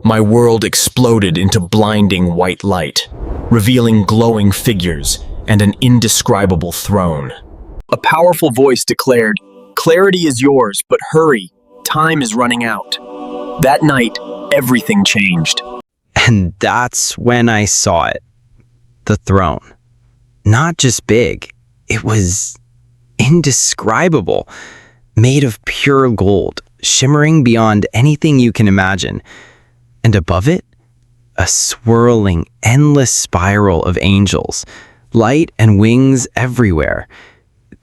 My world exploded into blinding white light, revealing glowing figures and an indescribable throne. A powerful voice declared, "Clarity is yours, but hurry, time is running out." That night, everything changed. And that's when I saw it. The throne. Not just big, it was indescribable, made of pure gold, shimmering beyond anything you can imagine. And above it, a swirling, endless spiral of angels, light and wings everywhere.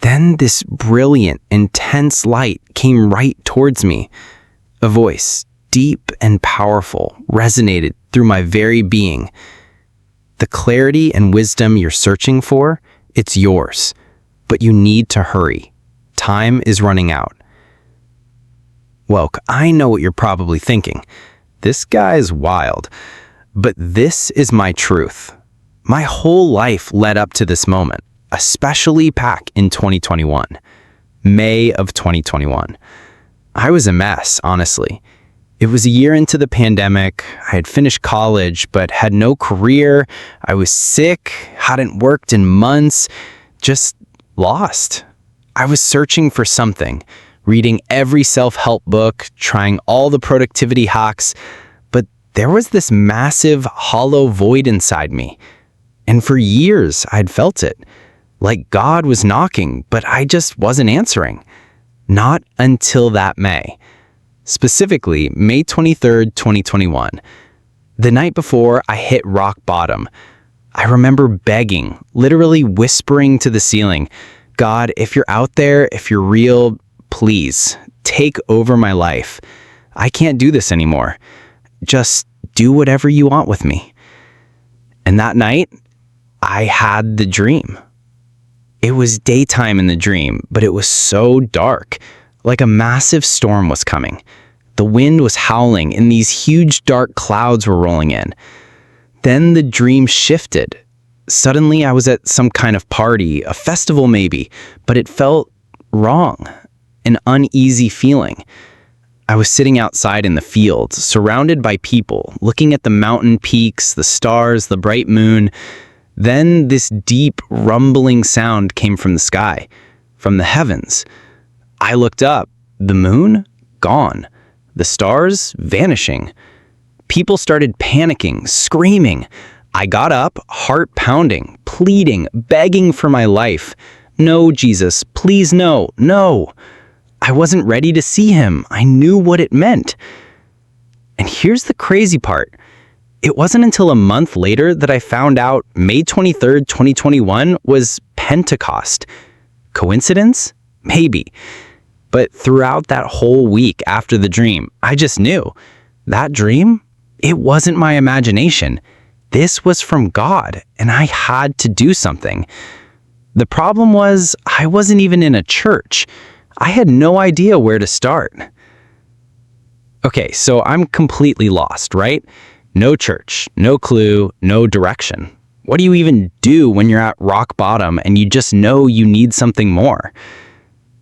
Then this brilliant, intense light came right towards me. A voice, deep and powerful, resonated through my very being. The clarity and wisdom you're searching for, it's yours. But you need to hurry. Time is running out. Well, I know what you're probably thinking. This guy's wild. But this is my truth. My whole life led up to this moment, especially back in 2021. May of 2021. I was a mess, honestly. It was a year into the pandemic. I had finished college, but had no career. I was sick, hadn't worked in months, just lost. I was searching for something, reading every self-help book, trying all the productivity hacks, but there was this massive, hollow void inside me. And for years, I'd felt it, like God was knocking, but I just wasn't answering. Not until that May. Specifically, May 23rd, 2021. The night before I hit rock bottom, I remember begging, literally whispering to the ceiling, "God, if you're out there, if you're real, please, take over my life. I can't do this anymore. Just do whatever you want with me." And that night, I had the dream. It was daytime in the dream, but it was so dark, like a massive storm was coming. The wind was howling and these huge dark clouds were rolling in. Then the dream shifted. Suddenly I was at some kind of party, a festival maybe, but it felt wrong, an uneasy feeling. I was sitting outside in the fields, surrounded by people, looking at the mountain peaks, the stars, the bright moon. Then this deep, rumbling sound came from the sky, from the heavens. I looked up. The moon? Gone. The stars? Vanishing. People started panicking, screaming. I got up, heart pounding, pleading, begging for my life. "No, Jesus, please no, no." I wasn't ready to see him. I knew what it meant. And here's the crazy part. It wasn't until a month later that I found out May 23rd, 2021 was Pentecost. Coincidence? Maybe. But throughout that whole week after the dream, I just knew. That dream? It wasn't my imagination. This was from God, and I had to do something. The problem was, I wasn't even in a church. I had no idea where to start. Okay, so I'm completely lost, right? No church, no clue, no direction. What do you even do when you're at rock bottom and you just know you need something more?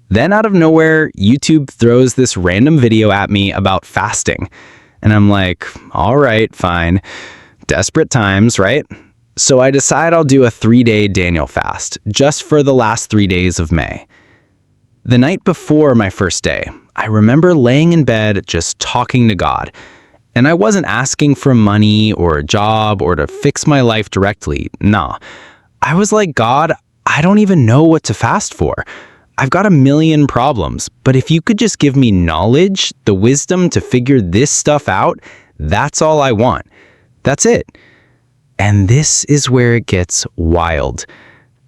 Then out of nowhere, YouTube throws this random video at me about fasting. And I'm like, all right, fine. Desperate times, right? So I decide I'll do a 3-day Daniel fast, just for the last 3 days of May. The night before my first day, I remember laying in bed just talking to God. And I wasn't asking for money or a job or to fix my life directly. Nah. I was like, "God, I don't even know what to fast for. I've got a million problems, but if you could just give me knowledge, the wisdom to figure this stuff out, that's all I want. That's it." And this is where it gets wild.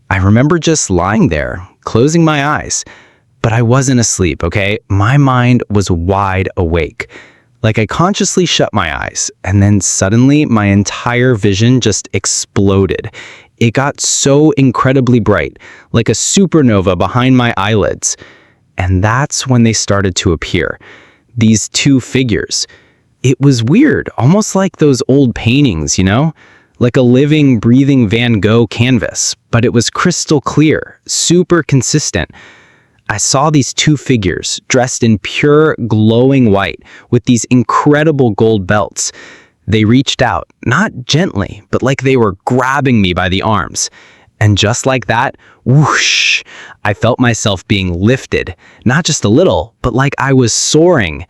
I remember just lying there, closing my eyes. But I wasn't asleep, okay? My mind was wide awake. Like I consciously shut my eyes, and then suddenly my entire vision just exploded. It got so incredibly bright, like a supernova behind my eyelids. And that's when they started to appear. These two figures. It was weird, almost like those old paintings, you know? Like a living, breathing Van Gogh canvas, but it was crystal clear, super consistent. I saw these two figures dressed in pure glowing white with these incredible gold belts. They reached out, not gently, but like they were grabbing me by the arms. And just like that, whoosh, I felt myself being lifted, not just a little, but like I was soaring.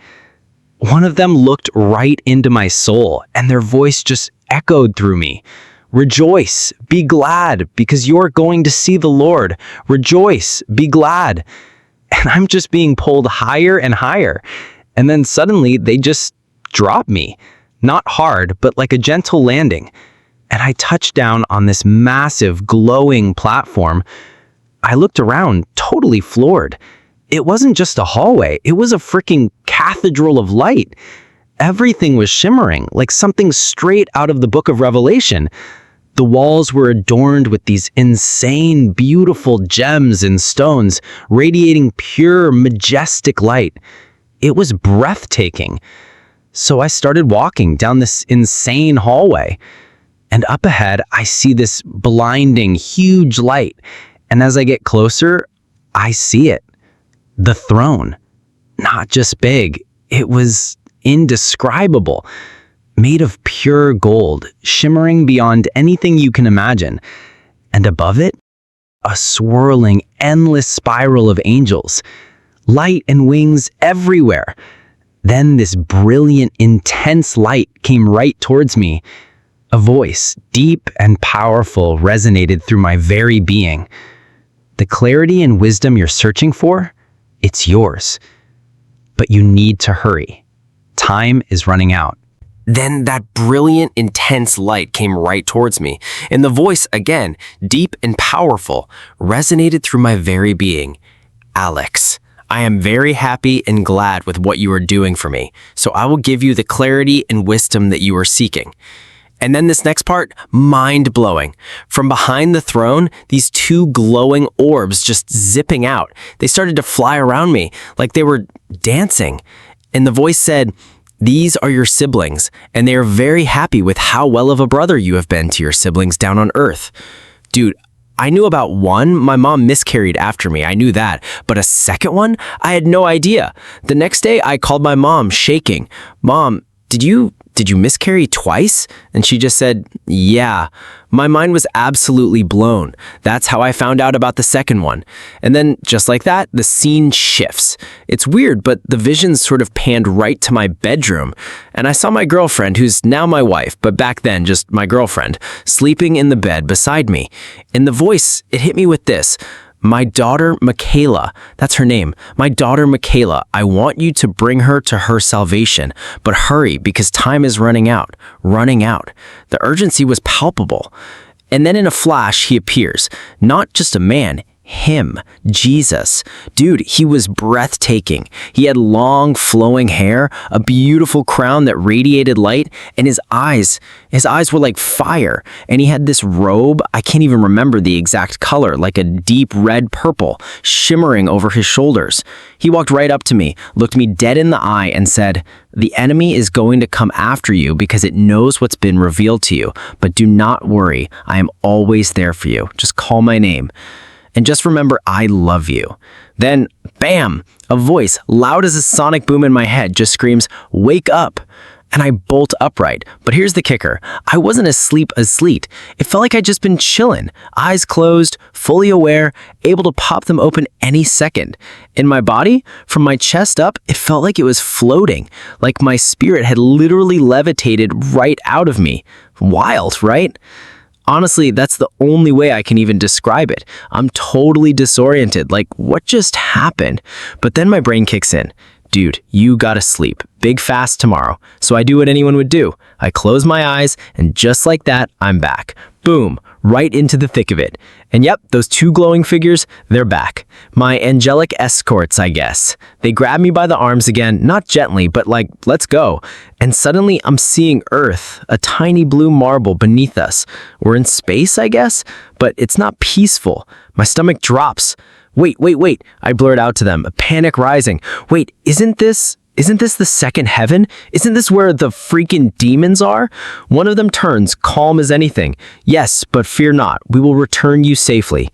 One of them looked right into my soul, and their voice just echoed through me. Rejoice, be glad, because you're going to see the Lord. Rejoice, be glad. And I'm just being pulled higher and higher. And then suddenly they just dropped me. Not hard, but like a gentle landing. And I touched down on this massive, glowing platform. I looked around, totally floored. It wasn't just a hallway, it was a freaking cathedral of light. Everything was shimmering, like something straight out of the book of Revelation. The walls were adorned with these insane, beautiful gems and stones, radiating pure, majestic light. It was breathtaking. So I started walking down this insane hallway. And up ahead, I see this blinding, huge light. And as I get closer, I see it. The throne. Not just big, it was indescribable. Made of pure gold, shimmering beyond anything you can imagine. And above it, a swirling, endless spiral of angels. Light and wings everywhere. Then this brilliant, intense light came right towards me. A voice, deep and powerful, resonated through my very being. The clarity and wisdom you're searching for, it's yours. But you need to hurry. Time is running out. Then that brilliant, intense light came right towards me, and the voice, again, deep and powerful, resonated through my very being. Alex, I am very happy and glad with what you are doing for me, so I will give you the clarity and wisdom that you are seeking. And then this next part, mind-blowing. From behind the throne, these two glowing orbs just zipping out. They started to fly around me like they were dancing. And the voice said, "These are your siblings, and they are very happy with how well of a brother you have been to your siblings down on Earth." Dude, I knew about one. My mom miscarried after me. I knew that. But a second one? I had no idea. The next day, I called my mom, shaking. "Mom, did you miscarry twice?" And she just said, "Yeah." My mind was absolutely blown. That's how I found out about the second one. And then, just like that, the scene shifts. It's weird, but the vision sort of panned right to my bedroom. And I saw my girlfriend, who's now my wife, but back then just my girlfriend, sleeping in the bed beside me. And the voice, it hit me with this. "My daughter, Michaela," that's her name. "My daughter, Michaela, I want you to bring her to her salvation, but hurry because time is running out, running out." The urgency was palpable. And then in a flash, he appears. Not just a man, him, Jesus. Dude, he was breathtaking. He had long, flowing hair, a beautiful crown that radiated light, and his eyes were like fire. And he had this robe, I can't even remember the exact color, like a deep red purple, shimmering over his shoulders. He walked right up to me, looked me dead in the eye, and said, "The enemy is going to come after you because it knows what's been revealed to you. But do not worry, I am always there for you. Just call my name. And just remember, I love you." Then, bam, a voice, loud as a sonic boom in my head, just screams, "Wake up." And I bolt upright. But here's the kicker. I wasn't asleep. It felt like I'd just been chilling, eyes closed, fully aware, able to pop them open any second. In my body, from my chest up, it felt like it was floating, like my spirit had literally levitated right out of me. Wild, right? Honestly, that's the only way I can even describe it. I'm totally disoriented, like what just happened? But then my brain kicks in. Dude, you gotta sleep. Big fast tomorrow. So I do what anyone would do. I close my eyes, and just like that, I'm back. Boom, right into the thick of it. And yep, those two glowing figures, they're back. My angelic escorts, I guess. They grab me by the arms again, not gently, but like, let's go. And suddenly I'm seeing Earth, a tiny blue marble beneath us. We're in space, I guess, but it's not peaceful. My stomach drops. Wait, I blurt out to them, panic rising. Wait, isn't this the second heaven? Isn't this where the freaking demons are? One of them turns, calm as anything. "Yes, but fear not, we will return you safely."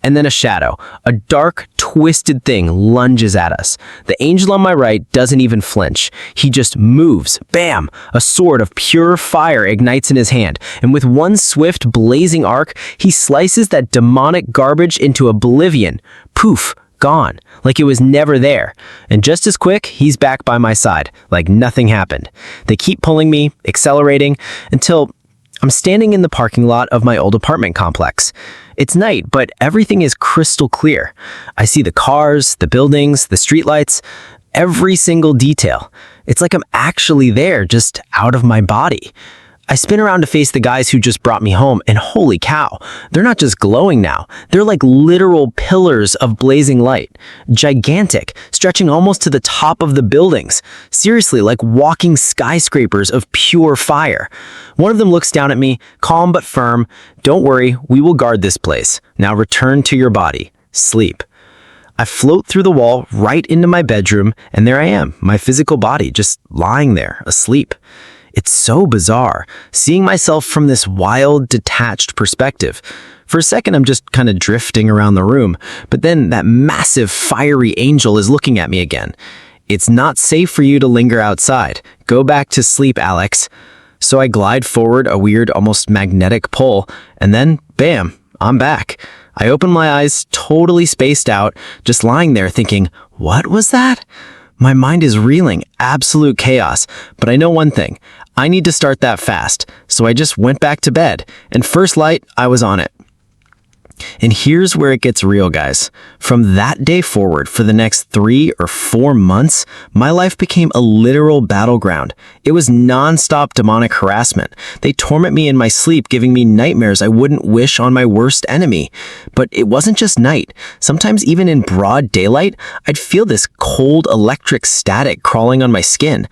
And then a shadow, a dark, twisted thing lunges at us. The angel on my right doesn't even flinch. He just moves. Bam! A sword of pure fire ignites in his hand, and with one swift, blazing arc, he slices that demonic garbage into oblivion. Poof! Gone, like it was never there. And just as quick, he's back by my side, like nothing happened. They keep pulling me, accelerating, until I'm standing in the parking lot of my old apartment complex. It's night, but everything is crystal clear. I see the cars, the buildings, the streetlights, every single detail. It's like I'm actually there, just out of my body. I spin around to face the guys who just brought me home, and holy cow, they're not just glowing now. They're like literal pillars of blazing light. Gigantic, stretching almost to the top of the buildings. Seriously, like walking skyscrapers of pure fire. One of them looks down at me, calm but firm. Don't worry, we will guard this place. Now return to your body. Sleep. I float through the wall right into my bedroom, and there I am, my physical body just lying there, asleep. It's so bizarre, seeing myself from this wild, detached perspective. For a second, I'm just kind of drifting around the room, but then that massive, fiery angel is looking at me again. It's not safe for you to linger outside. Go back to sleep, Alex. So I glide forward a weird, almost magnetic pull, and then, bam, I'm back. I open my eyes, totally spaced out, just lying there thinking, what was that? My mind is reeling, absolute chaos, but I know one thing. I need to start that fast, so I just went back to bed, and first light, I was on it. And here's where it gets real, guys. From that day forward, for the next 3 or 4 months, my life became a literal battleground. It was non-stop demonic harassment. They torment me in my sleep, giving me nightmares I wouldn't wish on my worst enemy. But it wasn't just night. Sometimes even in broad daylight, I'd feel this cold electric static crawling on my skin.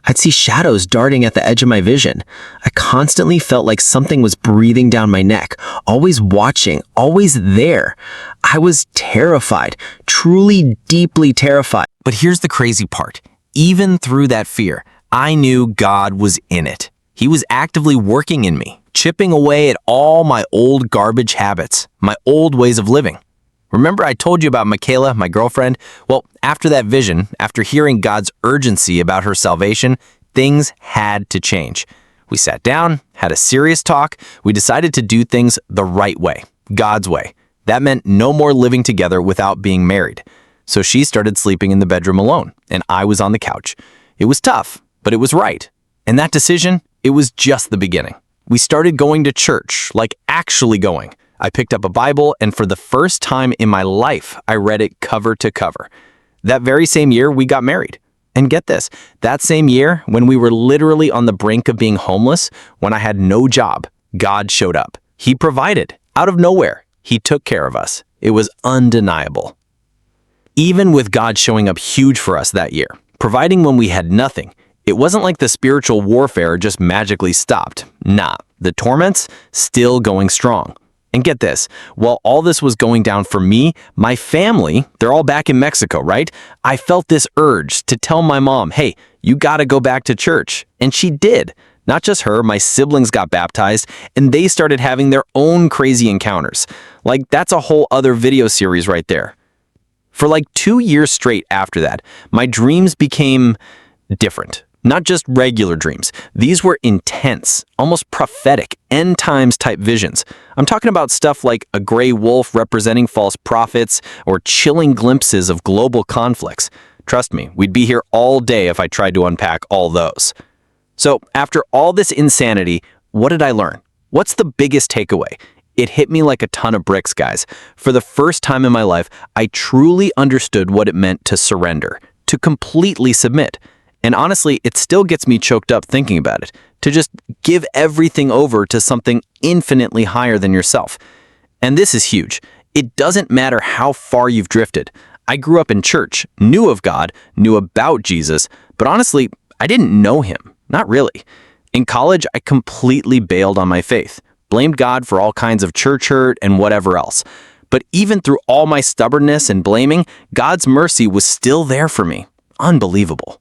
I'd see shadows darting at the edge of my vision. I constantly felt like something was breathing down my neck, always watching, always there. I was terrified, truly deeply terrified. But here's the crazy part. Even through that fear, I knew God was in it. He was actively working in me, chipping away at all my old garbage habits, my old ways of living. Remember I told you about Michaela, my girlfriend? Well, after that vision, after hearing God's urgency about her salvation, things had to change. We sat down, had a serious talk. We decided to do things the right way, God's way. That meant no more living together without being married. So she started sleeping in the bedroom alone, and I was on the couch. It was tough, but it was right. And that decision, it was just the beginning. We started going to church, like actually going. I picked up a Bible, and for the first time in my life, I read it cover to cover. That very same year, we got married. And get this, that same year, when we were literally on the brink of being homeless, when I had no job, God showed up. He provided, out of nowhere. He took care of us. It was undeniable. Even with God showing up huge for us that year, providing when we had nothing, it wasn't like the spiritual warfare just magically stopped. Nah, the torments still going strong. And get this, while all this was going down for me, my family, they're all back in Mexico, right? I felt this urge to tell my mom, hey, you gotta go back to church. And she did. Not just her, my siblings got baptized, and they started having their own crazy encounters. Like, that's a whole other video series right there. For like 2 years straight after that, my dreams became different. Not just regular dreams. These were intense, almost prophetic, end times type visions. I'm talking about stuff like a gray wolf representing false prophets or chilling glimpses of global conflicts. Trust me, we'd be here all day if I tried to unpack all those. So after all this insanity, what did I learn? What's the biggest takeaway? It hit me like a ton of bricks, guys. For the first time in my life, I truly understood what it meant to surrender, to completely submit. And honestly, it still gets me choked up thinking about it, to just give everything over to something infinitely higher than yourself. And this is huge. It doesn't matter how far you've drifted. I grew up in church, knew of God, knew about Jesus, but honestly, I didn't know him. Not really. In college, I completely bailed on my faith, blamed God for all kinds of church hurt and whatever else. But even through all my stubbornness and blaming, God's mercy was still there for me. Unbelievable.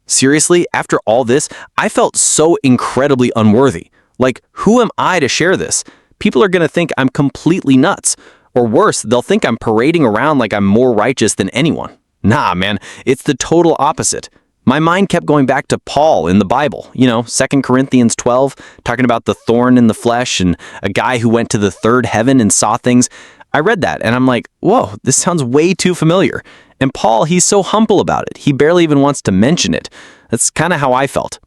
Seriously, after all this, I felt so incredibly unworthy. Like, who am I to share this? People are going to think I'm completely nuts. Or worse, they'll think I'm parading around like I'm more righteous than anyone. Nah, man, it's the total opposite. My mind kept going back to Paul in the Bible, 2 Corinthians 12, talking about the thorn in the flesh and a guy who went to the third heaven and saw things. I read that and I'm like, whoa, this sounds way too familiar. And Paul, he's so humble about it. He barely even wants to mention it. That's kind of how I felt.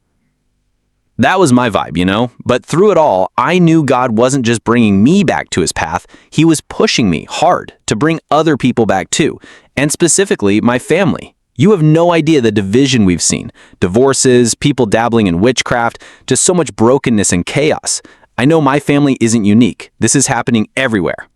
That was my vibe, But through it all, I knew God wasn't just bringing me back to his path. He was pushing me hard to bring other people back too, and specifically my family. You have no idea the division we've seen. Divorces, people dabbling in witchcraft, just so much brokenness and chaos. I know my family isn't unique. This is happening everywhere.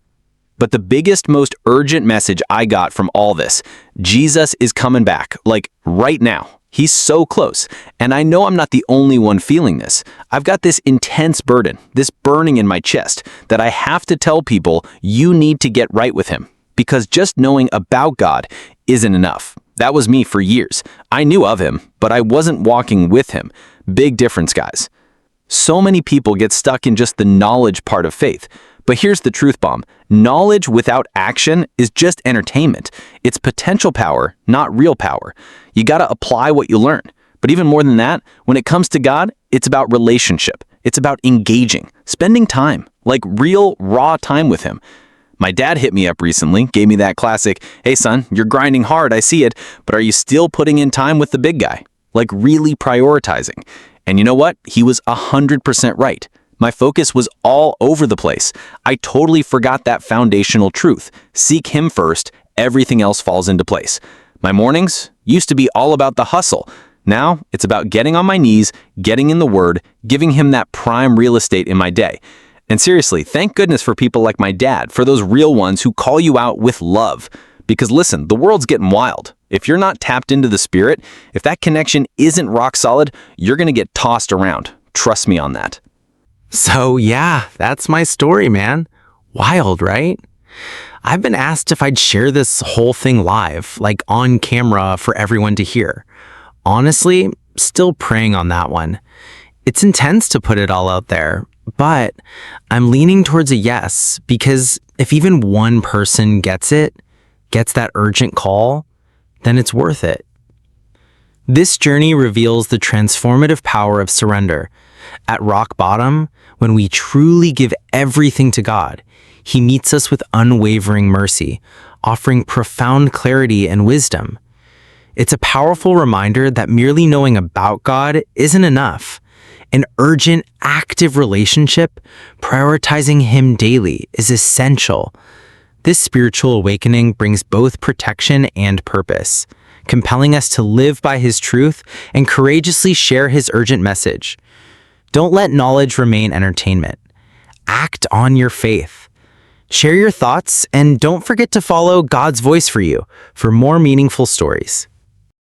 But the biggest, most urgent message I got from all this, Jesus is coming back, like right now. He's so close, and I know I'm not the only one feeling this. I've got this intense burden, this burning in my chest, that I have to tell people you need to get right with him, because just knowing about God isn't enough. That was me for years. I knew of him, but I wasn't walking with him. Big difference, guys. So many people get stuck in just the knowledge part of faith. But here's the truth bomb. Knowledge without action is just entertainment. It's potential power, not real power. You gotta apply what you learn. But even more than that, when it comes to God, it's about relationship. It's about engaging, spending time, like real, raw time with him. My dad hit me up recently, gave me that classic, hey son, you're grinding hard, I see it, but are you still putting in time with the big guy? Like really prioritizing. And you know what? He was 100% right. My focus was all over the place. I totally forgot that foundational truth. Seek him first, everything else falls into place. My mornings used to be all about the hustle. Now it's about getting on my knees, getting in the word, giving him that prime real estate in my day. And seriously, thank goodness for people like my dad, for those real ones who call you out with love. Because listen, the world's getting wild. If you're not tapped into the spirit, if that connection isn't rock solid, you're going to get tossed around. Trust me on that. So yeah, that's my story, man. Wild, right? I've been asked if I'd share this whole thing live, like on camera for everyone to hear. Honestly, still praying on that one. It's intense to put it all out there, but I'm leaning towards a yes, because if even one person gets that urgent call, then it's worth it. This journey reveals the transformative power of surrender. At rock bottom, when we truly give everything to God, he meets us with unwavering mercy, offering profound clarity and wisdom. It's a powerful reminder that merely knowing about God isn't enough. An urgent, active relationship, prioritizing him daily, is essential. This spiritual awakening brings both protection and purpose, compelling us to live by his truth and courageously share his urgent message. Don't let knowledge remain entertainment. Act on your faith. Share your thoughts, and don't forget to follow God's voice for you for more meaningful stories.